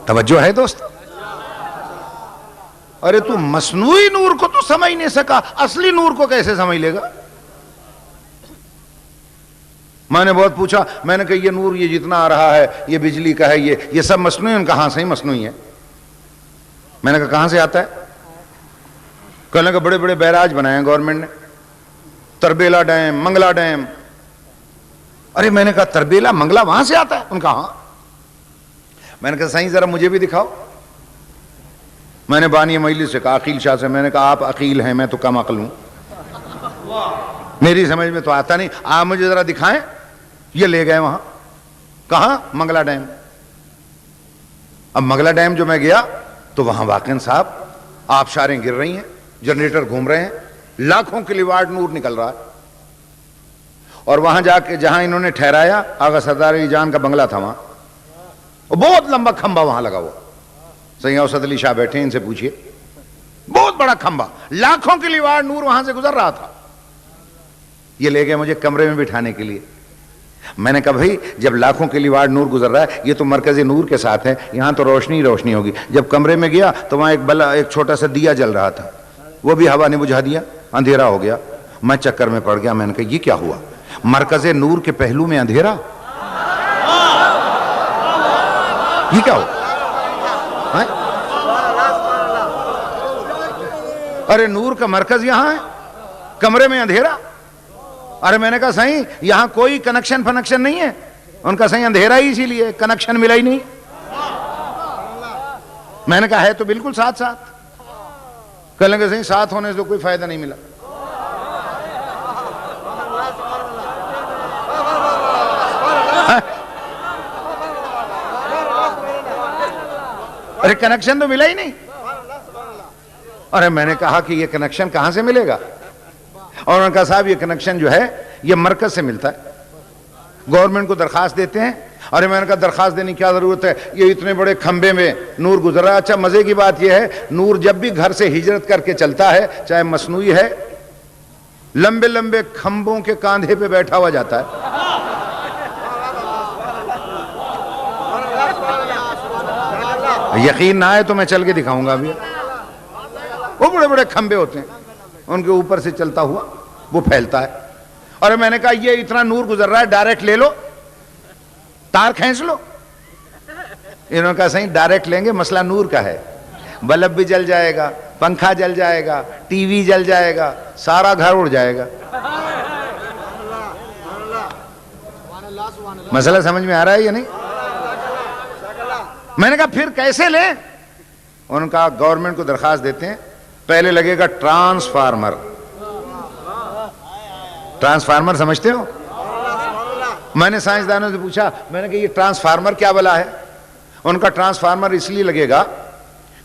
توجہ ہے دوست؟ ارے تو مصنوعی نور کو تو سمجھ نہیں سکا، اصلی نور کو کیسے سمجھ لے گا؟ میں نے بہت پوچھا، میں نے کہا یہ نور یہ جتنا آ رہا ہے یہ بجلی کا ہے، یہ سب مصنوعی؟ ان کہاں سے مصنوعی ہے؟ میں نے کہا کہاں سے آتا ہے؟ کہنے کہ بڑے بڑے بیراج بنائے ہیں گورنمنٹ نے، تربیلا ڈیم، منگلا ڈیم۔ ارے میں نے کہا تربیلا منگلا وہاں سے آتا ہے؟ ان کا ہاں۔ میں نے کہا صحیح ذرا مجھے بھی دکھاؤ۔ میں نے بانی مجلس سے کہا، عقیل شاہ سے، میں نے کہا آپ عقیل ہیں، میں تو کم عقل ہوں، میری سمجھ میں تو آتا نہیں، آپ مجھے ذرا دکھائیں۔ یہ لے گئے وہاں، کہاں؟ منگلا ڈیم۔ اب منگلا ڈیم جو میں گیا تو وہاں واقعی صاحب آبشاریں گر رہی ہیں، جنریٹر گھوم رہے ہیں، لاکھوں کلو واٹ نور نکل رہا ہے۔ اور وہاں جا کے جہاں انہوں نے ٹھہرایا، آغا سردار علی جان کا بنگلہ تھا وہاں، بہت لمبا کھمبا وہاں لگا ہوا، سید اوسط علی شاہ بیٹھے ہیں، ان سے پوچھئے، بہت بڑا کھمبا، لاکھوں کلو واٹ نور وہاں سے گزر رہا تھا۔ یہ لے گئے مجھے کمرے میں بٹھانے کے لیے۔ میں نے کہا بھائی جب لاکھوں کلو واٹ نور گزر رہا ہے، یہ تو مرکز نور کے ساتھ ہے، یہاں تو روشنی روشنی ہوگی۔ جب کمرے میں گیا تو وہاں ایک چھوٹا سا دیا جل رہا تھا، وہ بھی ہوا نے بجھا دیا، اندھیرا ہو گیا۔ میں چکر میں پڑ گیا، میں نے کہا یہ کیا ہوا؟ مرکز نور کے پہلو میں اندھیرا، یہ کیا ہوا؟ ارے نور کا مرکز یہاں ہے، کمرے میں اندھیرا۔ ارے میں نے کہا صحیح یہاں کوئی کنیکشن فنکشن نہیں ہے؟ ان کا صحیح اندھیرا ہی اسی لیے، کنیکشن ملا ہی نہیں۔ میں نے کہا ہے تو بالکل ساتھ ساتھ۔ کہنے لگے صحیح ساتھ ہونے سے تو کوئی فائدہ نہیں ملا۔ ارے کنیکشن تو ملا ہی نہیں۔ ارے میں نے کہا کہ یہ کنیکشن کہاں سے ملے گا؟ اور انہوں نے کہا صاحب یہ کنیکشن جو ہے یہ مرکز سے ملتا ہے، گورنمنٹ کو درخواست دیتے ہیں۔ ارے میں نے کہا درخواست دینے کی کیا ضرورت ہے، یہ اتنے بڑے کھمبے میں نور گزر رہا ہے۔ اچھا مزے کی بات یہ ہے نور جب بھی گھر سے ہجرت کر کے چلتا ہے، چاہے مصنوعی ہے، لمبے لمبے کھمبوں کے کاندھے پہ بیٹھا ہوا جاتا ہے۔ یقین نہ آئے تو میں چل کے دکھاؤں گا ابھی۔ وہ بڑے بڑے کھمبے ہوتے ہیں، ان کے اوپر سے چلتا ہوا وہ پھیلتا ہے۔ اور میں نے کہا یہ اتنا نور گزر رہا ہے، ڈائریکٹ لے لو، تار کھینچ لو۔ انہوں نے کہا صحیح ڈائریکٹ لیں گے، مسئلہ نور کا ہے، بلب بھی جل جائے گا، پنکھا جل جائے گا، ٹی وی جل جائے گا، سارا گھر اڑ جائے گا۔ مسئلہ سمجھ میں آ رہا ہے یا نہیں؟ میں نے کہا پھر کیسے لیں؟ انہوں نے کہا گورنمنٹ کو درخواست دیتے ہیں، پہلے لگے گا ٹرانسفارمر۔ ٹرانسفارمر سمجھتے ہو؟ میں نے سائنسدانوں سے پوچھا، میں نے کہا یہ ٹرانسفارمر کیا بلا ہے؟ ان کا ٹرانسفارمر اس لیے لگے گا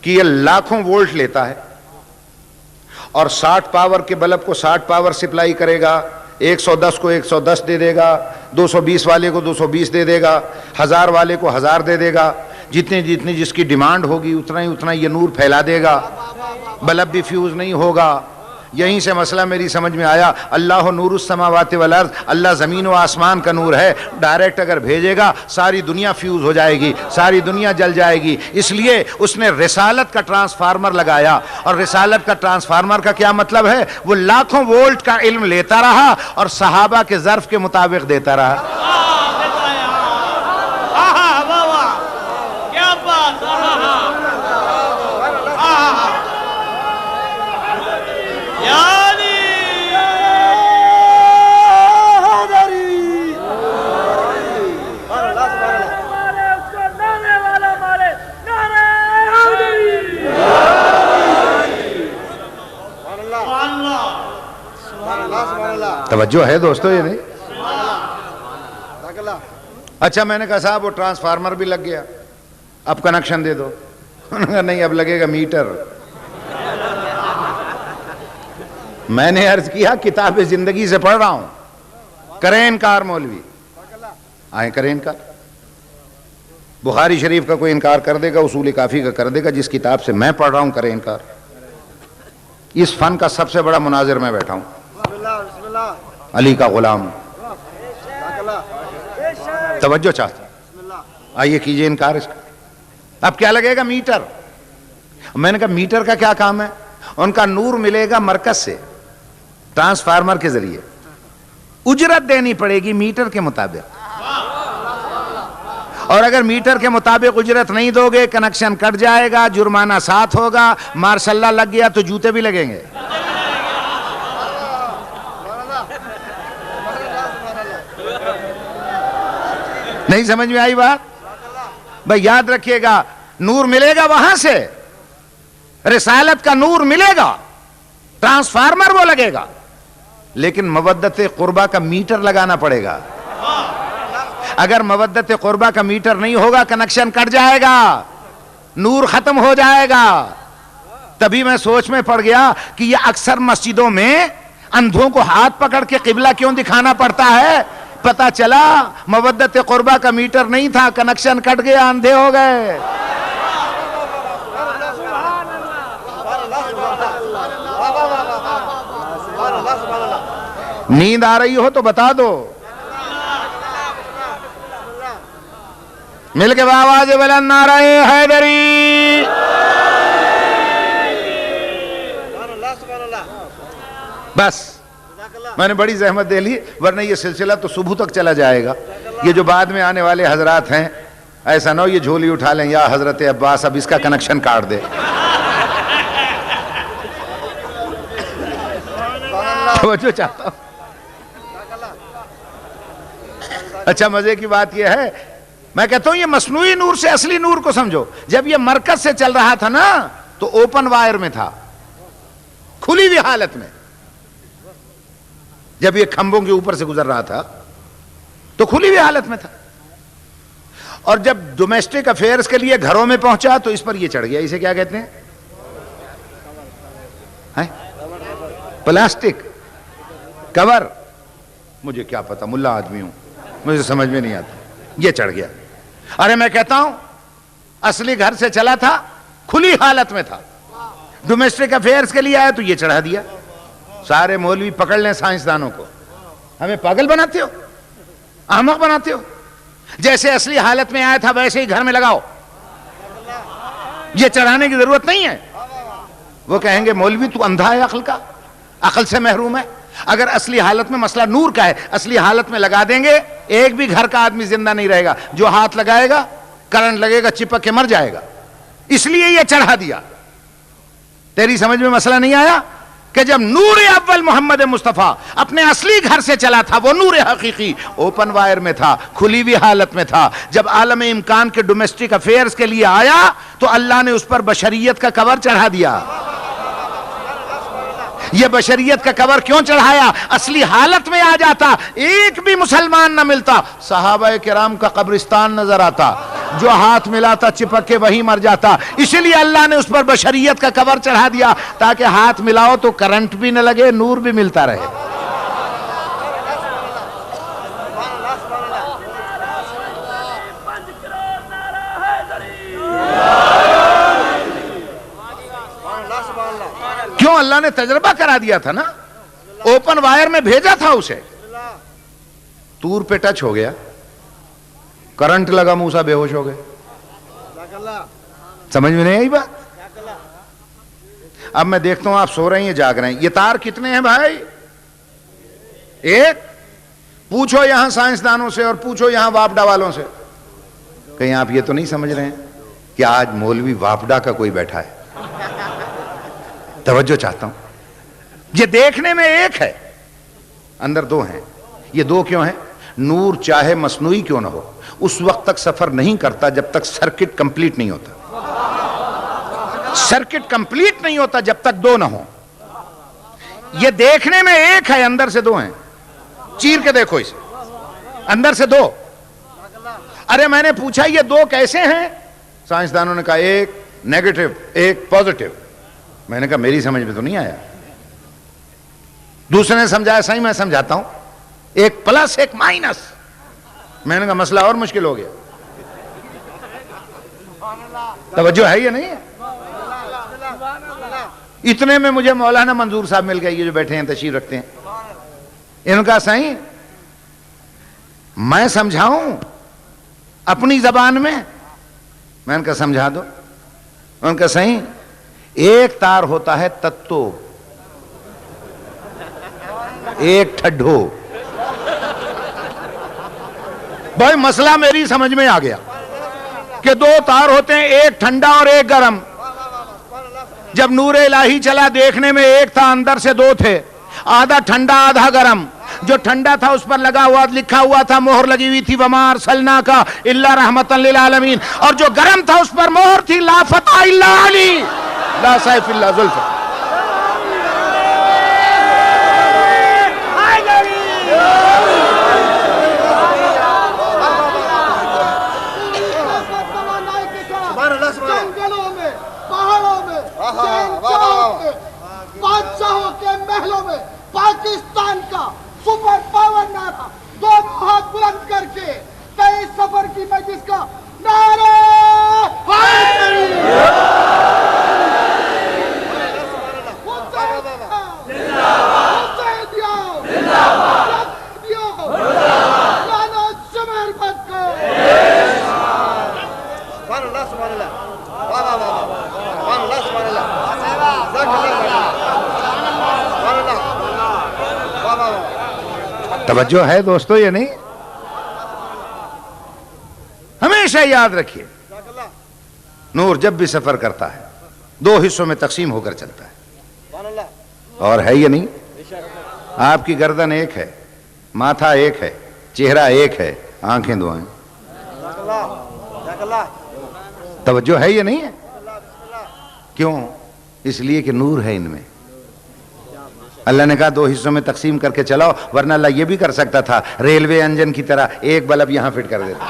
کہ یہ لاکھوں وولٹ لیتا ہے اور 60 پاور کے بلب کو 60 پاور سپلائی کرے گا، 110 کو 110 دے دے گا، 220 والے کو 220 دے دے گا، 1000 والے کو 1000 دے دے گا، جتنی جس کی ڈیمانڈ ہوگی اتنا یہ نور پھیلا دے گا، بلب بھی فیوز نہیں ہوگا۔ یہیں سے مسئلہ میری سمجھ میں آیا، اللہ نور السماوات والارض، اللہ زمین و آسمان کا نور ہے، ڈائریکٹ اگر بھیجے گا ساری دنیا فیوز ہو جائے گی، ساری دنیا جل جائے گی۔ اس لیے اس نے رسالت کا ٹرانسفارمر لگایا۔ اور رسالت کا ٹرانسفارمر کا کیا مطلب ہے؟ وہ لاکھوں وولٹ کا علم لیتا رہا اور صحابہ کے ظرف کے مطابق دیتا رہا۔ توجہ ہے دوستو یہ نہیں؟ اچھا میں نے کہا صاحب وہ ٹرانسفارمر بھی لگ گیا، اب کنیکشن دے دو۔ انہوں نے کہا نہیں اب لگے گا میٹر۔ میں نے عرض کیا کتاب زندگی سے پڑھ رہا ہوں، کریں انکار مولوی، آئیں کریں انکار۔ بخاری شریف کا کوئی انکار کر دے گا، اصول کافی کا کر دے گا، جس کتاب سے میں پڑھ رہا ہوں کریں انکار۔ اس فن کا سب سے بڑا مناظر میں بیٹھا ہوں، علی کا غلام۔ توجہ چاہتا، آئیے کیجئے انکار اس کا۔ اب کیا لگے گا؟ میٹر. میں نے کہا میٹر کا کیا کام ہے؟ ان کا نور ملے گا مرکز سے ٹرانسفارمر کے ذریعے, اجرت دینی پڑے گی میٹر کے مطابق, اور اگر میٹر کے مطابق اجرت نہیں دو گے کنیکشن کٹ جائے گا, جرمانہ ساتھ ہوگا, ماشاء اللہ لگ گیا تو جوتے بھی لگیں گے. نہیں سمجھ میں آئی بات؟ بھائی یاد رکھیے گا, نور ملے گا وہاں سے, رسالت کا نور ملے گا, ٹرانسفارمر وہ لگے گا, لیکن مودت قربہ کا میٹر لگانا پڑے گا. اگر مودت قربہ کا میٹر نہیں ہوگا کنیکشن کٹ جائے گا, نور ختم ہو جائے گا. تبھی میں سوچ میں پڑ گیا کہ یہ اکثر مسجدوں میں اندھوں کو ہاتھ پکڑ کے قبلہ کیوں دکھانا پڑتا ہے. پتا چلا مودت قربہ کا میٹر نہیں تھا, کنیکشن کٹ گیا, اندھے ہو گئے. نیند آ رہی ہو تو بتا دو, مل کے آواز بلند نعرہ حیدری. بس میں نے بڑی زحمت دے لی, ورنہ یہ سلسلہ تو صبح تک چلا جائے گا. یہ جو بعد میں آنے والے حضرات ہیں, ایسا نہ ہو یہ جھولی اٹھا لیں یا حضرت عباس اب اس کا کنیکشن کاٹ دے. توجہ چاہتا ہوں. اچھا مزے کی بات یہ ہے, میں کہتا ہوں یہ مصنوعی نور سے اصلی نور کو سمجھو. جب یہ مرکز سے چل رہا تھا نا تو اوپن وائر میں تھا, کھلی ہوئی حالت میں. جب یہ کھمبوں کے اوپر سے گزر رہا تھا تو کھلی ہوئی حالت میں تھا, اور جب ڈومیسٹک افیئرز کے لیے گھروں میں پہنچا تو اس پر یہ چڑھ گیا. اسے کیا کہتے ہیں؟ Plastic cover. مجھے کیا پتا, ملا آدمی ہوں, مجھے سمجھ میں نہیں آتا. یہ چڑھ گیا. ارے میں کہتا ہوں اصلی گھر سے چلا تھا, کھلی حالت میں تھا, ڈومیسٹک افیئرز کے لیے آیا تو یہ چڑھا دیا. سارے مولوی پکڑ لیں سائنسدانوں کو, ہمیں پاگل بناتے ہو, احمق بناتے ہو. جیسے اصلی حالت میں آیا تھا ویسے ہی گھر میں لگاؤ, یہ چڑھانے کی ضرورت نہیں ہے. وہ کہیں گے مولوی تو اندھا ہے, عقل کا, عقل سے محروم ہے. اگر اصلی حالت میں مسئلہ نور کا ہے, اصلی حالت میں لگا دیں گے, ایک بھی گھر کا آدمی زندہ نہیں رہے گا. جو ہاتھ لگائے گا کرنٹ لگے گا, چپک کے مر جائے گا. اس لیے یہ چڑھا دیا. تیری سمجھ میں مسئلہ نہیں آیا کہ جب نور اول محمد مصطفیٰ اپنے اصلی گھر سے چلا تھا, وہ نور حقیقی اوپن وائر میں تھا, کھلی ہوئی حالت میں تھا. جب عالم امکان کے ڈومیسٹک افیئرز کے لیے آیا تو اللہ نے اس پر بشریت کا کور چڑھا دیا. یہ بشریت کا کور کیوں چڑھایا؟ اصلی حالت میں آ جاتا ایک بھی مسلمان نہ ملتا, صحابہ کرام کا قبرستان نظر آتا, جو ہاتھ ملاتا چپک کے وہی مر جاتا. اسی لیے اللہ نے اس پر بشریت کا کور چڑھا دیا تاکہ ہاتھ ملاؤ تو کرنٹ بھی نہ لگے, نور بھی ملتا رہے. کیوں؟ اللہ نے تجربہ کرا دیا تھا نا, اوپن وائر میں بھیجا تھا اسے. تور پہ ٹچ ہو گیا, کرنٹ لگا, موسیٰ بے ہوش ہو گئے. سمجھ میں نہیں آئی بات؟ اب میں دیکھتا ہوں آپ سو رہے ہیں, جاگ رہے ہیں. یہ تار کتنے ہیں بھائی؟ ایک. پوچھو یہاں سائنسدانوں سے اور پوچھو یہاں واپڈا والوں سے, کہیں آپ یہ تو نہیں سمجھ رہے ہیں کہ آج مولوی واپڈا کا کوئی بیٹھا ہے. توجہ چاہتا ہوں. یہ دیکھنے میں ایک ہے, اندر دو ہیں. یہ دو کیوں ہیں؟ نور چاہے مصنوعی کیوں نہ ہو اس وقت تک سفر نہیں کرتا جب تک سرکٹ کمپلیٹ نہیں ہوتا. سرکٹ کمپلیٹ نہیں ہوتا جب تک دو نہ ہو. یہ دیکھنے میں ایک ہے, اندر سے دو ہیں. چیر کے دیکھو اسے, اندر سے دو. ارے میں نے پوچھا یہ دو کیسے ہیں؟ سائنسدانوں نے کہا ایک نیگیٹو ایک پازیٹو. میں نے کہا میری سمجھ میں تو نہیں آیا. دوسرے نے سمجھایا, صحیح میں سمجھاتا ہوں, ایک پلس ایک مائنس. میں نے کہا مسئلہ اور مشکل ہو گیا. توجہ ہے یا نہیں ہے؟ اتنے میں مجھے مولانا منظور صاحب مل گئے, یہ جو بیٹھے ہیں تشریف رکھتے ہیں. ان کا صحیح میں سمجھاؤں اپنی زبان میں میں نے کہا سمجھا دو. ان کا صحیح ایک تار ہوتا ہے تتو، ایک ٹھڈو. بھائی مسئلہ میری سمجھ میں آ گیا کہ دو تار ہوتے ہیں، ایک ٹھنڈا اور ایک گرم. جب نور الہی چلا دیکھنے میں ایک تھا، اندر سے دو تھے، آدھا ٹھنڈا آدھا گرم. جو ٹھنڈا تھا اس پر لگا ہوا لکھا ہوا تھا، مہر لگی ہوئی تھی وما ارسلناک الا رحمتا للعالمین. اور جو گرم تھا اس پر مہر تھی لا فتح الا علی لا سیف الا زلف. جنگلوں میں، پہاڑوں میں، شہنشاہوں کے، بادشاہوں کے محلوں میں پاکستان کا سپر پاور نعرہ دونوں ہاتھ بلند کر کے کئی سفر کی مجلس کا نعرہ توجہ ہے دوستو یا نہیں؟ ہمیشہ یاد رکھیے نور جب بھی سفر کرتا ہے دو حصوں میں تقسیم ہو کر چلتا ہے. اور ہے یا نہیں؟ آپ کی گردن ایک ہے، ماتھا ایک ہے، چہرہ ایک ہے، آنکھیں دو ہیں. توجہ ہے یا نہیں ہے؟ کیوں؟ اس لیے کہ نور ہے ان میں. اللہ نے کہا دو حصوں میں تقسیم کر کے چلاؤ، ورنہ اللہ یہ بھی کر سکتا تھا ریلوے انجن کی طرح ایک بلب یہاں فٹ کر دیتا.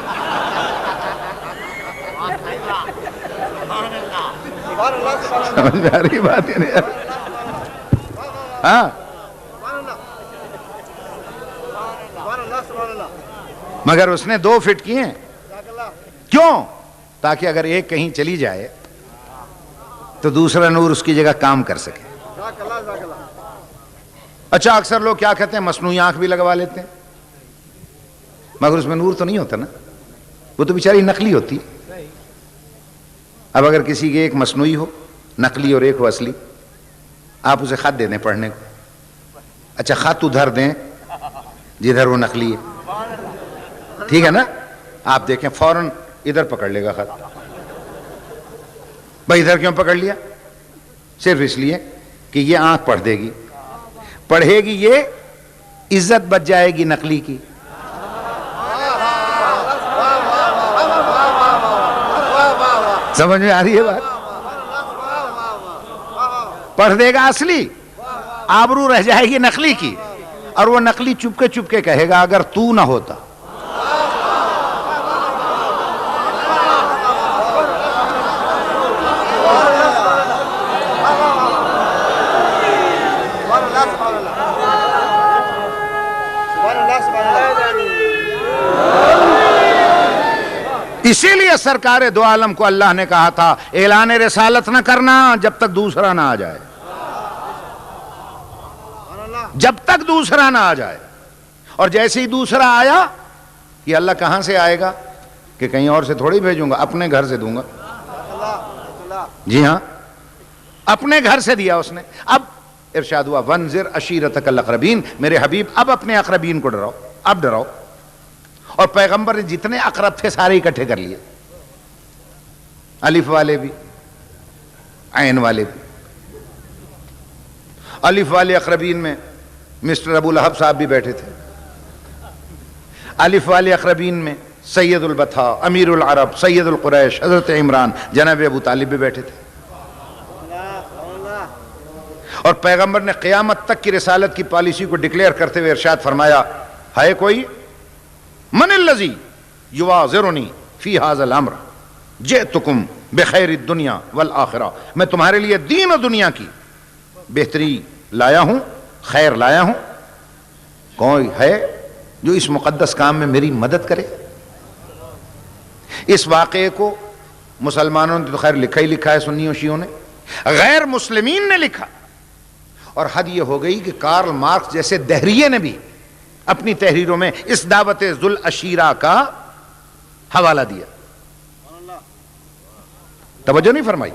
سمجھ میں آ رہی بات ہے نہیں؟ ہاں مگر اس نے دو فٹ کیے ہیں. کیوں؟ تاکہ اگر ایک کہیں چلی جائے تو دوسرا نور اس کی جگہ کام کر سکے. اچھا اکثر لوگ کیا کہتے ہیں مصنوعی آنکھ بھی لگوا لیتے ہیں، مگر اس میں نور تو نہیں ہوتا نا، وہ تو بیچاری نقلی ہوتی. اب اگر کسی کی ایک مصنوعی ہو نقلی اور ایک ہو اصلی، آپ اسے خط دے دیں پڑھنے کو. اچھا خط ادھر دیں جدھر وہ نقلی ہے، ٹھیک ہے نا؟ آپ دیکھیں فوراً ادھر پکڑ لے گا خط. بھائی ادھر کیوں پکڑ لیا؟ صرف اس لیے کہ یہ آنکھ پڑھ دے گی، پڑھے گی، یہ عزت بچ جائے گی نقلی کی. سمجھ میں آ رہی ہے بات؟ پڑھ دے گا اصلی، آبرو رہ جائے گی نقلی کی. اور وہ نقلی چپ کے کہے گا اگر تو نہ ہوتا. اسی لیے سرکار دو عالم کو اللہ نے کہا تھا اعلان رسالت نہ کرنا جب تک دوسرا نہ آ جائے، جب تک دوسرا نہ آ جائے. اور جیسے ہی دوسرا آیا، یہ اللہ کہاں سے آئے گا کہ کہیں اور سے تھوڑی بھیجوں گا، اپنے گھر سے دوں گا. جی ہاں اپنے گھر سے دیا اس نے. اب ارشاد ہوا وانذر عشیرتک الاقربین، میرے حبیب اب اپنے اقربین کو ڈراؤ، اب ڈراؤ. اور پیغمبر نے جتنے اقرب تھے سارے اکٹھے کر لیے، الف والے بھی عین والے بھی. الف والے اقربین میں مسٹر ابو لہب صاحب بھی بیٹھے تھے. الف والے اقربین میں سید البطحاء امیر العرب سید القریش حضرت عمران جناب ابو طالب بھی بیٹھے تھے. اور پیغمبر نے قیامت تک کی رسالت کی پالیسی کو ڈکلیئر کرتے ہوئے ارشاد فرمایا ہے کوئی من الذی یواظرنی فی ھذا الامر جئتکم بخیر الدنیا والآخرہ، میں تمہارے لیے دین و دنیا کی بہتری لایا ہوں، خیر لایا ہوں. کوئی ہے جو اس مقدس کام میں میری مدد کرے؟ اس واقعے کو مسلمانوں نے تو خیر لکھا ہی لکھا ہے، سنیوں شیعوں نے، غیر مسلمین نے لکھا. اور حد یہ ہو گئی کہ کارل مارکس جیسے دہریے نے بھی اپنی تحریروں میں اس دعوت ذوالعشیرہ کا حوالہ دیا. توجہ نہیں فرمائی؟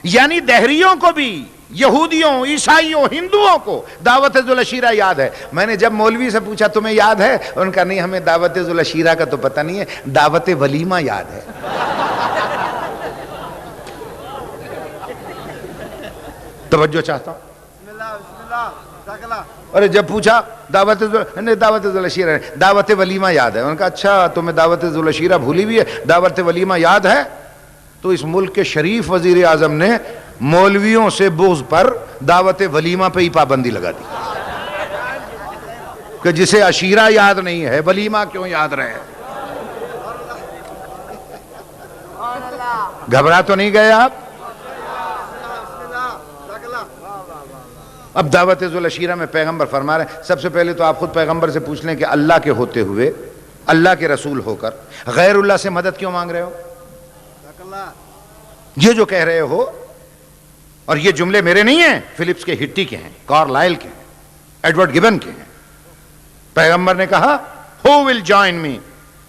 یعنی دہریوں کو بھی، یہودیوں، عیسائیوں، ہندوؤں کو دعوت ذوالعشیرہ یاد ہے۔ میں نے جب مولوی سے پوچھا تمہیں یاد ہے، ان کا نہیں، ہمیں دعوت ذوالعشیرہ کا تو پتہ نہیں ہے، دعوت ولیمہ یاد ہے۔ توجہ چاہتا ہوں۔ ارے جب پوچھا دعوت ذوالعشیرہ، دعوت ولیمہ یاد ہے، ان کا اچھا تمہیں دعوت ذوالعشیرہ بھولی بھی ہے، دعوت ولیمہ یاد ہے؟ تو اس ملک کے شریف وزیر اعظم نے مولویوں سے بغض پر دعوت ولیمہ پہ ہی پابندی لگا دی کہ جسے عشیرہ یاد نہیں ہے ولیمہ کیوں یاد رہے۔ گھبرا تو نہیں گئے آپ؟ اب دعوت ذوالعشیرہ میں پیغمبر فرما رہے ہیں، سب سے پہلے تو آپ خود پیغمبر سے پوچھ لیں کہ اللہ کے ہوتے ہوئے، اللہ کے رسول ہو کر غیر اللہ سے مدد کیوں مانگ رہے ہو؟ یہ جو کہہ رہے ہو، اور یہ جملے میرے نہیں ہیں، فلپس کے ہٹی کے ہیں، کارلائل کے ہیں، ایڈورڈ گبن کے ہیں۔ پیغمبر نے کہا who will join me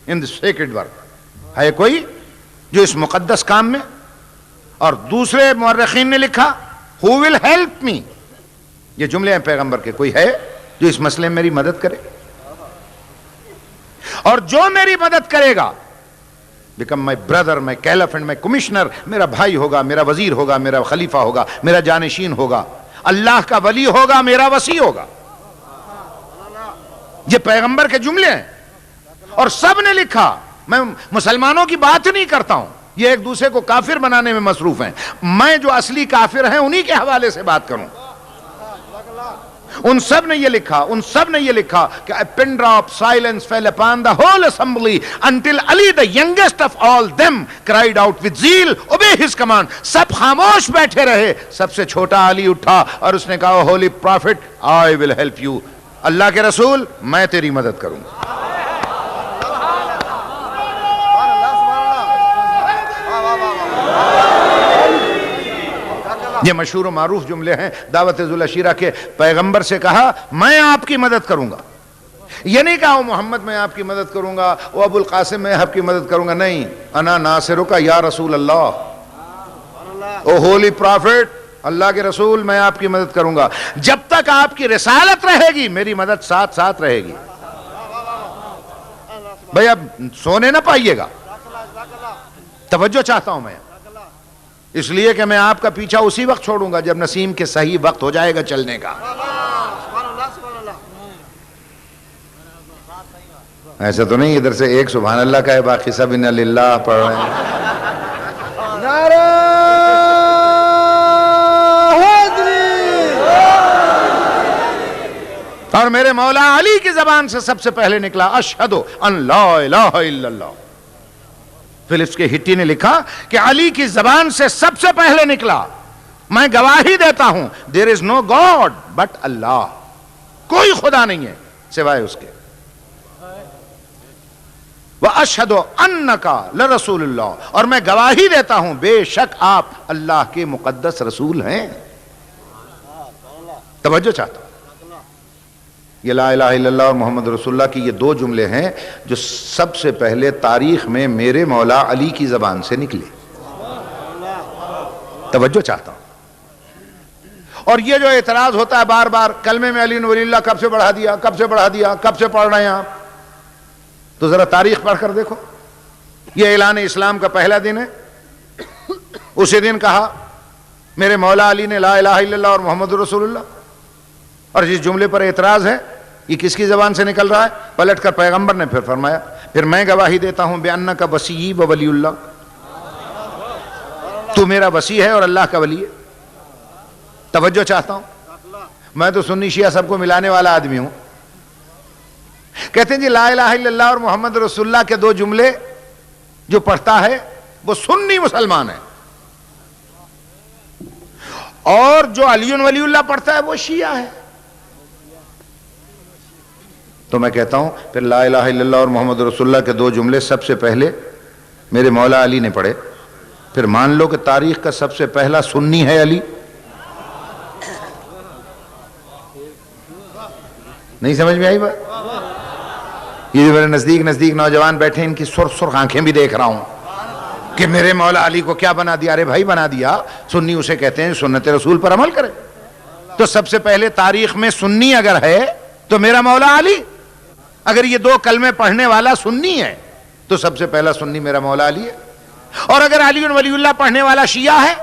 in the sacred work؟ ہے کوئی جو اس مقدس کام میں؟ اور دوسرے مورخین نے لکھا who will help me؟ یہ جملے ہیں پیغمبر کے، کوئی ہے جو اس مسئلے میں میری مدد کرے؟ اور جو میری مدد کرے گا become my brother, my caliph and my commissioner، میرا بھائی ہوگا، میرا وزیر ہوگا، میرا خلیفہ ہوگا، میرا جانشین ہوگا، اللہ کا ولی ہوگا، میرا وصی ہوگا۔ یہ پیغمبر کے جملے ہیں، اور سب نے لکھا۔ میں مسلمانوں کی بات نہیں کرتا ہوں، یہ ایک دوسرے کو کافر بنانے میں مصروف ہیں، میں جو اصلی کافر ہیں انہی کے حوالے سے بات کروں۔ ان سب نے یہ لکھا کہ a pin drop silence fell upon the whole assembly until Ali, the youngest of all them, cried out with zeal, obey his command۔ سب خاموش بیٹھے رہے، سب سے چھوٹا علی اٹھا اور اس نے کہا holy prophet I will help you، اللہ کے رسول میں تیری مدد کروں گا۔ یہ مشہور و معروف جملے ہیں دعوت ذوالعشیرہ کے۔ پیغمبر سے کہا میں آپ کی مدد کروں گا، یہ نہیں کہا محمد میں آپ کی مدد کروں گا، وہ ابو القاسم میں آپ کی مدد کروں گا، نہیں، انا ناصرک یا رسول اللہ، او ہولی پرافٹ، اللہ کے رسول میں آپ کی مدد کروں گا۔ جب تک آپ کی رسالت رہے گی میری مدد ساتھ ساتھ رہے گی۔ بھئی اب سونے نہ پائیے گا، توجہ چاہتا ہوں میں، اس لیے کہ میں آپ کا پیچھا اسی وقت چھوڑوں گا جب نسیم کے صحیح وقت ہو جائے گا چلنے کا۔ ایسا تو نہیں ادھر سے ایک سبحان اللہ کا ہے باقی سب انا للہ پڑھ رہے ہیں۔ نعرہ حیدری۔ اور میرے مولا علی کی زبان سے سب سے پہلے نکلا اشہد ان لا الہ الا اللہ۔ فلپس کے ہٹی نے لکھا کہ علی کی زبان سے سب سے پہلے نکلا میں گواہی دیتا ہوں there is no God but اللہ، کوئی خدا نہیں ہے سوائے اس کے، وَأَشْهَدُ أَنَّكَ لَرَسُولُ اللَّهِ، اور میں گواہی دیتا ہوں بے شک آپ اللہ کے مقدس رسول ہیں۔ توجہ چاہتا ہوں، یہ لا الہ الا اللہ اور محمد رسول اللہ کی یہ دو جملے ہیں جو سب سے پہلے تاریخ میں میرے مولا علی کی زبان سے نکلے۔ توجہ چاہتا ہوں۔ اور یہ جو اعتراض ہوتا ہے بار بار کلمے میں علی ولی اللہ کب سے بڑھا دیا، کب سے بڑھا دیا، کب سے پڑھ رہے ہیں آپ، تو ذرا تاریخ پڑھ کر دیکھو۔ یہ اعلان اسلام کا پہلا دن ہے، اسی دن کہا میرے مولا علی نے لا الہ الا اللہ اور محمد رسول اللہ۔ اور جس جملے پر اعتراض ہے یہ کس کی زبان سے نکل رہا ہے؟ پلٹ کر پیغمبر نے پھر فرمایا پھر میں گواہی دیتا ہوں بِأَنَّكَ وَصِيِّي وَوَلِيُّ اللَّهِ، تو میرا وصی ہے اور اللہ کا ولی ہے۔ توجہ چاہتا ہوں، میں تو سنی شیعہ سب کو ملانے والا آدمی ہوں۔ کہتے ہیں جی لا الہ الا اللہ اور محمد رسول اللہ کے دو جملے جو پڑھتا ہے وہ سنی مسلمان ہے، اور جو علی ولی اللہ پڑھتا ہے وہ شیعہ ہے۔ تو میں کہتا ہوں پھر لا الہ الا اللہ اور محمد رسول اللہ کے دو جملے سب سے پہلے میرے مولا علی نے پڑھے، پھر مان لو کہ تاریخ کا سب سے پہلا سنی ہے علی۔ نہیں سمجھ میں آئی بات؟ یہ جو میرے نزدیک نزدیک نوجوان بیٹھے ان کی سرخ سرخ آنکھیں بھی دیکھ رہا ہوں کہ میرے مولا علی کو کیا بنا دیا؟ ارے بھائی بنا دیا، سنی اسے کہتے ہیں سنت رسول پر عمل کرے. تو سب سے پہلے تاریخ میں سنی اگر ہے تو میرا مولا علی. اگر یہ دو کلمے پڑھنے والا سنی ہے تو سب سے پہلا سنی میرا مولا علی ہے. اور اگر علی ولی اللہ پڑھنے والا شیعہ ہے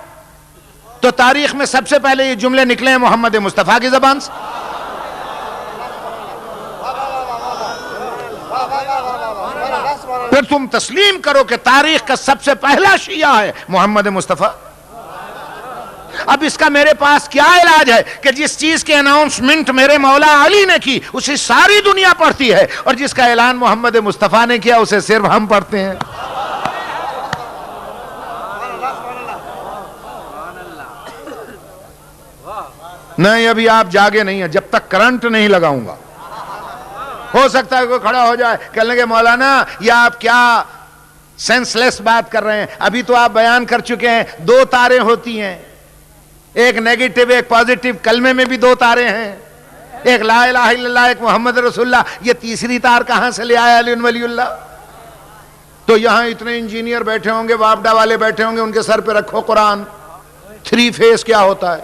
تو تاریخ میں سب سے پہلے یہ جملے نکلے ہیں محمد مصطفیٰ کی زبان سے. پھر تم تسلیم کرو کہ تاریخ کا سب سے پہلا شیعہ ہے محمد مصطفیٰ. اب اس کا میرے پاس کیا علاج ہے کہ جس چیز کے اناؤنسمنٹ میرے مولا علی نے کی اسے ساری دنیا پڑھتی ہے، اور جس کا اعلان محمد مصطفیٰ نے کیا اسے صرف ہم پڑھتے ہیں. نہیں، ابھی آپ جاگے نہیں ہیں جب تک کرنٹ نہیں لگاؤں گا. ہو سکتا ہے کوئی کھڑا ہو جائے کہنے لگے مولانا یہ آپ کیا سینس لیس بات کر رہے ہیں. ابھی تو آپ بیان کر چکے ہیں دو تاریں ہوتی ہیں، ایک نیگیٹو ایک پازیٹو. کلمے میں بھی دو تاریں ہیں، ایک لا الہ الا اللہ ایک محمد رسول اللہ. یہ تیسری تار کہاں سے لے آیا علی ولی اللہ؟ تو یہاں اتنے انجینئر بیٹھے ہوں گے، وابڈا والے بیٹھے ہوں گے، ان کے سر پہ رکھو قرآن. 3 فیز کیا ہوتا ہے؟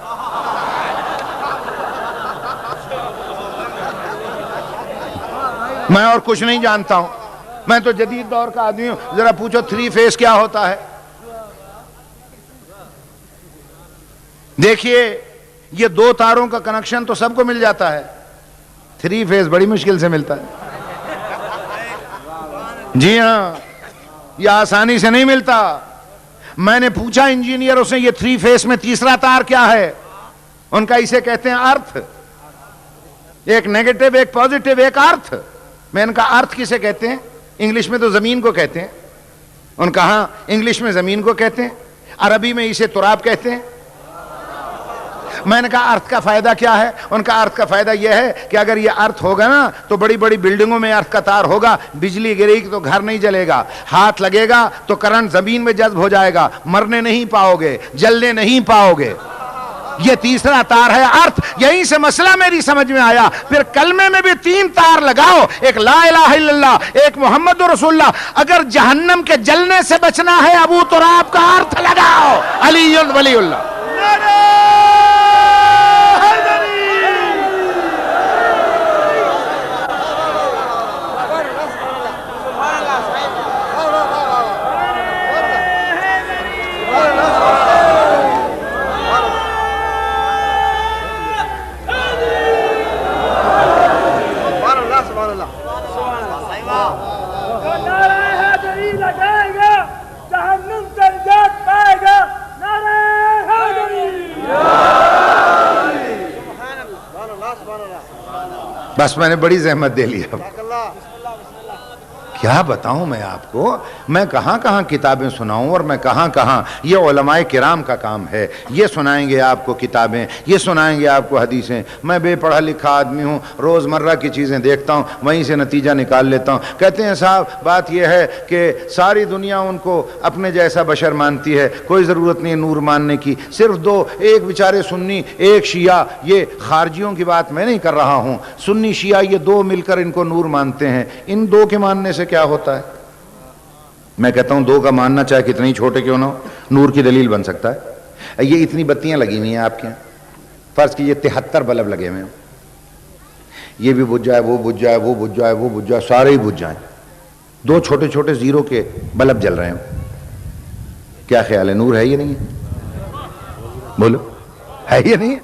میں اور کچھ نہیں جانتا ہوں، میں تو جدید دور کا آدمی ہوں. ذرا پوچھو 3 فیز کیا ہوتا ہے؟ دیکھیے یہ دو تاروں کا کنیکشن تو سب کو مل جاتا ہے، 3 فیز بڑی مشکل سے ملتا ہے. جی ہاں، یہ آسانی سے نہیں ملتا. میں نے پوچھا انجینئروں سے یہ 3 فیز میں تیسرا تار کیا ہے؟ ان کا اسے کہتے ہیں ارتھ. ایک نیگیٹو ایک پازیٹو ایک ارتھ. میں ان کا ارتھ کسے کہتے ہیں؟ انگلش میں تو زمین کو کہتے ہیں. ان کا ہاں انگلش میں زمین کو کہتے ہیں، عربی میں اسے تراب کہتے ہیں. میں نے کہا ارتھ کا فائدہ کیا ہے؟ ان کا ارتھ کا فائدہ یہ ہے کہ اگر یہ ارتھ ہوگا نا تو بڑی بڑی بلڈنگوں میں ارتھ کا تار ہوگا، بجلی گرے گی تو گھر نہیں جلے گا، ہاتھ لگے گا تو کرنٹ زمین میں جذب ہو جائے گا، مرنے نہیں پاؤ گے، جلنے نہیں پاؤ گے. یہ تیسرا تار ہے ارتھ. یہیں سے مسئلہ میری سمجھ میں آیا. پھر کلمے میں بھی 3 تار لگاؤ، ایک لا الہ الا اللہ ایک محمد رسول اللہ. اگر جہنم کے جلنے سے بچنا ہے ابو تراب کا ارتھ لگاؤ علی ولی اللہ. بس میں نے بڑی زحمت دے لی. اب کیا بتاؤں میں آپ کو، میں کہاں کہاں کتابیں سناؤں اور میں کہاں کہاں. یہ علماء کرام کا کام ہے، یہ سنائیں گے آپ کو کتابیں، یہ سنائیں گے آپ کو حدیثیں. میں بے پڑھا لکھا آدمی ہوں، روزمرہ کی چیزیں دیکھتا ہوں، وہیں سے نتیجہ نکال لیتا ہوں. کہتے ہیں صاحب بات یہ ہے کہ ساری دنیا ان کو اپنے جیسا بشر مانتی ہے، کوئی ضرورت نہیں نور ماننے کی. صرف 2، ایک بیچارے سنی ایک شیعہ. یہ خارجیوں کی بات میں نہیں کر رہا ہوں، سنی شیعہ یہ 2 مل کر ان کو نور مانتے ہیں. ان 2 کے ماننے سے کیا ہوتا ہے؟ میں کہتا ہوں 2 کا ماننا چاہے کتنے چھوٹے کیوں نہ ہو نور کی دلیل بن سکتا ہے. یہ اتنی بتیاں لگی ہوئی ہیں آپ کے یہاں، فرض کیجئے 73 بلب لگے ہوئے ہیں، یہ بھی بجھ جائے وہ بجھ جائے وہ بجھ جائے وہ بجھ جائے، سارے ہی بجھ جائیں. 2 چھوٹے چھوٹے زیرو کے بلب جل رہے ہیں. کیا خیال ہے نور ہے یہ نہیں ہے؟ بولو ہے یہ نہیں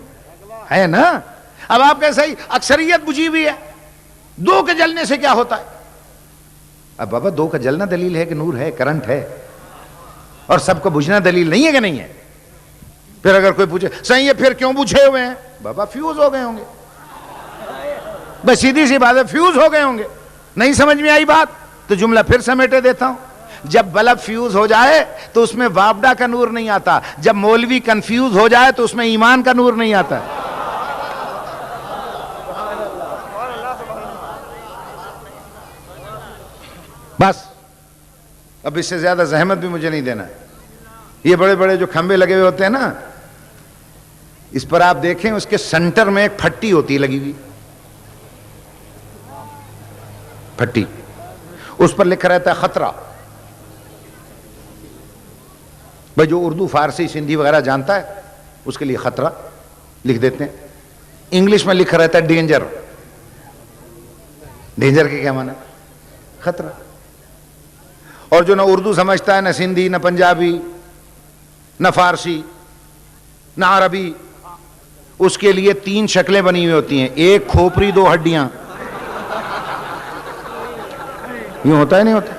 ہے نا؟ اب آپ کہہ صحیح اکثریت بجھی ہوئی ہے، 2 کے جلنے سے کیا ہوتا ہے؟ اب بابا 2 کا جلنا دلیل ہے کہ نور ہے، کرنٹ ہے، اور سب کو بجھنا دلیل نہیں ہے کہ نہیں ہے. پھر اگر کوئی پوچھے صحیح ہے پھر کیوں بجھے ہوئے ہیں؟ بابا فیوز ہو گئے ہوں گے. بس سیدھی سی بات ہے، فیوز ہو گئے ہوں گے. نہیں سمجھ میں آئی بات تو جملہ پھر سمیٹے دیتا ہوں. جب بلب فیوز ہو جائے تو اس میں وابڈا کا نور نہیں آتا، جب مولوی کنفیوز ہو جائے تو اس میں ایمان کا نور نہیں آتا. بس اب اس سے زیادہ زحمت بھی مجھے نہیں دینا. یہ بڑے بڑے جو کھمبے لگے ہوئے ہوتے ہیں نا، اس پر آپ دیکھیں اس کے سینٹر میں ایک پھٹی ہوتی ہے لگی ہوئی، پھٹی، اس پر لکھا رہتا ہے خطرہ. بھائی جو اردو فارسی سندھی وغیرہ جانتا ہے اس کے لیے خطرہ لکھ دیتے ہیں. انگلش میں لکھا رہتا ہے ڈینجر. ڈینجر کے کیا معنی؟ خطرہ. اور جو نہ اردو سمجھتا ہے، نہ سندھی، نہ پنجابی، نہ فارسی، نہ عربی، اس کے لیے 3 شکلیں بنی ہوئی ہوتی ہیں. ایک کھوپڑی 2 ہڈیاں. یوں ہوتا ہے نہیں ہوتا؟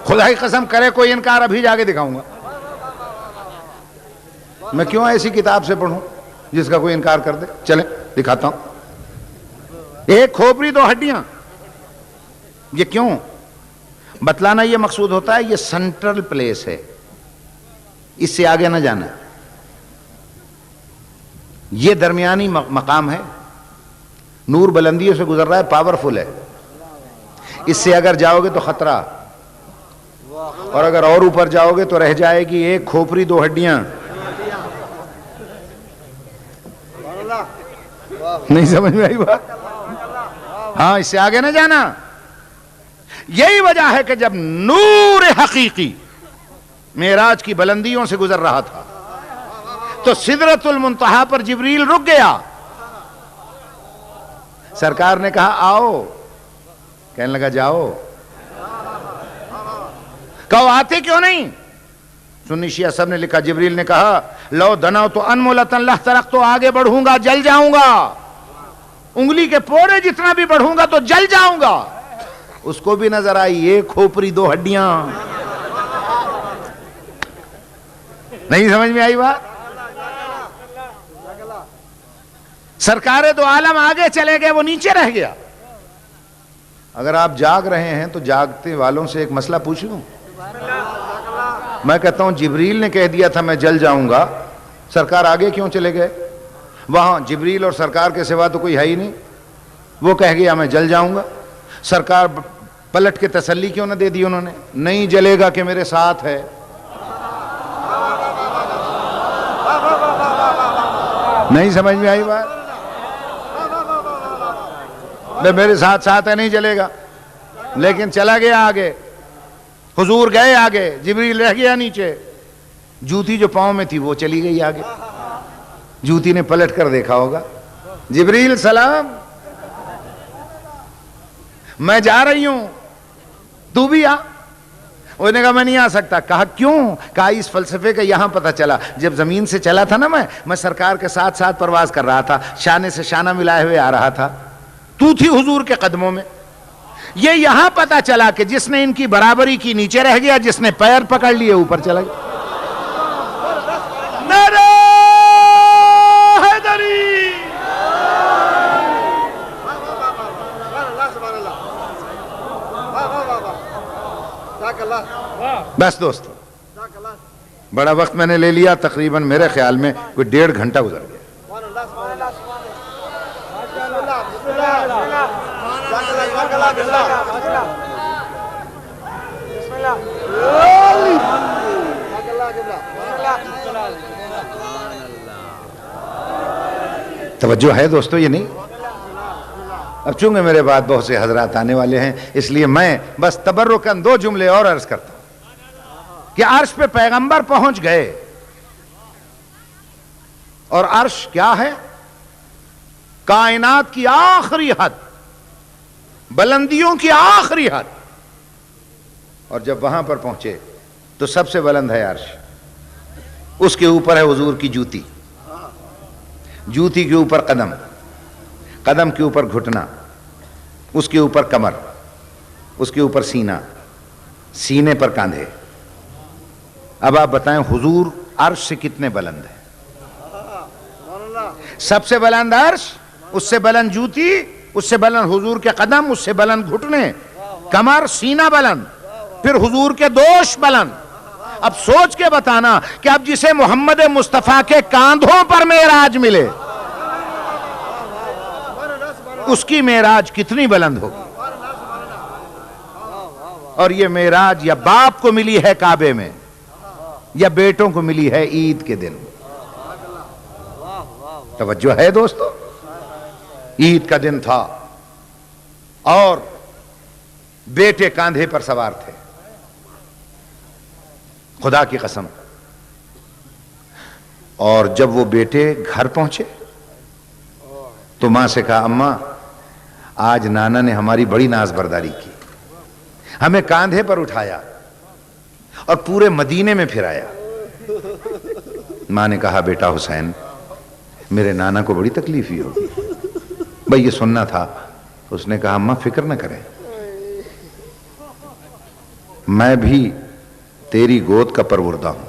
خدا کی قسم کرے کوئی انکار، ابھی جا کے دکھاؤں گا. میں کیوں ایسی کتاب سے پڑھوں جس کا کوئی انکار کر دے؟ چلیں دکھاتا ہوں. ایک کھوپڑی 2 ہڈیاں. یہ کیوں بتلانا؟ یہ مقصود ہوتا ہے یہ سینٹرل پلیس ہے، اس سے آگے نہ جانا. یہ درمیانی مقام ہے، نور بلندیوں سے گزر رہا ہے، پاورفل ہے. اس سے اگر جاؤ گے تو خطرہ، اور اگر اور اوپر جاؤ گے تو رہ جائے گی ایک کھوپڑی 2 ہڈیاں. نہیں سمجھ میں آئی بات؟ ہاں، اس سے آگے نہ جانا. یہی وجہ ہے کہ جب نور حقیقی معراج کی بلندیوں سے گزر رہا تھا تو سدرۃ المنتہا پر جبریل رک گیا. سرکار نے کہا آؤ، کہنے لگا جاؤ. کہو آتے کیوں نہیں؟ سنی شیعہ سب نے لکھا جبریل نے کہا لو دناؤ تو انمولتن لحترق، تو آگے بڑھوں گا جل جاؤں گا، انگلی کے پورے جتنا بھی بڑھوں گا تو جل جاؤں گا. اس کو بھی نظر آئی ایک کھوپڑی 2 ہڈیاں. نہیں سمجھ میں آئی بات؟ سرکار دو عالم آگے چلے گئے، وہ نیچے رہ گیا. اگر آپ جاگ رہے ہیں تو جاگتے والوں سے ایک مسئلہ پوچھ لوں. میں کہتا ہوں جبریل نے کہہ دیا تھا میں جل جاؤں گا، سرکار آگے کیوں چلے گئے؟ وہاں جبریل اور سرکار کے سوا تو کوئی ہے ہی نہیں. وہ کہہ گیا میں جل جاؤں گا، سرکار پلٹ کے تسلی کیوں نہ دے دی انہوں نے؟ نہیں جلے گا کہ میرے ساتھ ہے. نہیں سمجھ میں آئی بات؟ میرے ساتھ ساتھ ہے، نہیں جلے گا. لیکن چلا گیا آگے، حضور گئے آگے، جبریل رہ گیا نیچے. جوتی جو پاؤں میں تھی وہ چلی گئی آگے. جوتی نے پلٹ کر دیکھا ہوگا، جبریل سلام، میں جا رہی ہوں، تو بھی آ. انہوں نے کہا میں نہیں آ سکتا. کہا کیوں؟ کہا اس فلسفے کا یہاں پتہ چلا جب زمین سے چلا تھا نا، میں سرکار کے ساتھ ساتھ پرواز کر رہا تھا، شانے سے شانہ ملائے ہوئے آ رہا تھا، تو تھی حضور کے قدموں میں. یہ یہاں پتہ چلا کہ جس نے ان کی برابری کی نیچے رہ گیا، جس نے پیر پکڑ لیے اوپر چلا گیا. نعرہ حیدری. بس دوستو، بڑا وقت میں نے لے لیا، تقریباً میرے خیال میں کوئی 1.5 گھنٹہ گزر گیا. توجہ ہے دوستو؟ یہ نہیں. اب چونکہ میرے بعد بہت سے حضرات آنے والے ہیں، اس لیے میں بس تبرکاً 2 جملے اور عرض کرتا ہوں کہ عرش پہ پیغمبر پہنچ گئے، اور عرش کیا ہے؟ کائنات کی آخری حد، بلندیوں کی آخری حد. اور جب وہاں پر پہنچے تو سب سے بلند ہے عرش. اس کے اوپر ہے حضور کی جوتی، جوتی کے اوپر قدم، قدم کے اوپر گھٹنا، اس کے اوپر کمر، اس کے اوپر سینہ، سینے پر کاندھے. اب آپ بتائیں حضور عرش سے کتنے بلند ہیں؟ سب سے بلند عرش، اس سے بلند جوتی، اس سے بلند حضور کے قدم، اس سے بلند گھٹنے، کمر، سینہ بلند، پھر حضور کے دوش بلند. اب سوچ کے بتانا کہ اب جسے محمد مصطفیٰ کے کاندھوں پر معراج ملے، اس کی معراج کتنی بلند ہوگی. اور یہ معراج یا باپ کو ملی ہے کعبے میں، یا بیٹوں کو ملی ہے عید کے دن. توجہ ہے دوستو؟ عید کا دن تھا اور بیٹے کاندھے پر سوار تھے. خدا کی قسم. اور جب وہ بیٹے گھر پہنچے تو ماں سے کہا اماں آج نانا نے ہماری بڑی ناز برداری کی, ہمیں کاندھے پر اٹھایا اور پورے مدینے میں پھرایا. ماں نے کہا بیٹا حسین میرے نانا کو بڑی تکلیف ہی ہوگی, بھئی یہ سننا تھا. اس نے کہا اماں فکر نہ کریں, میں بھی تیری گود کا پروردہ ہوں,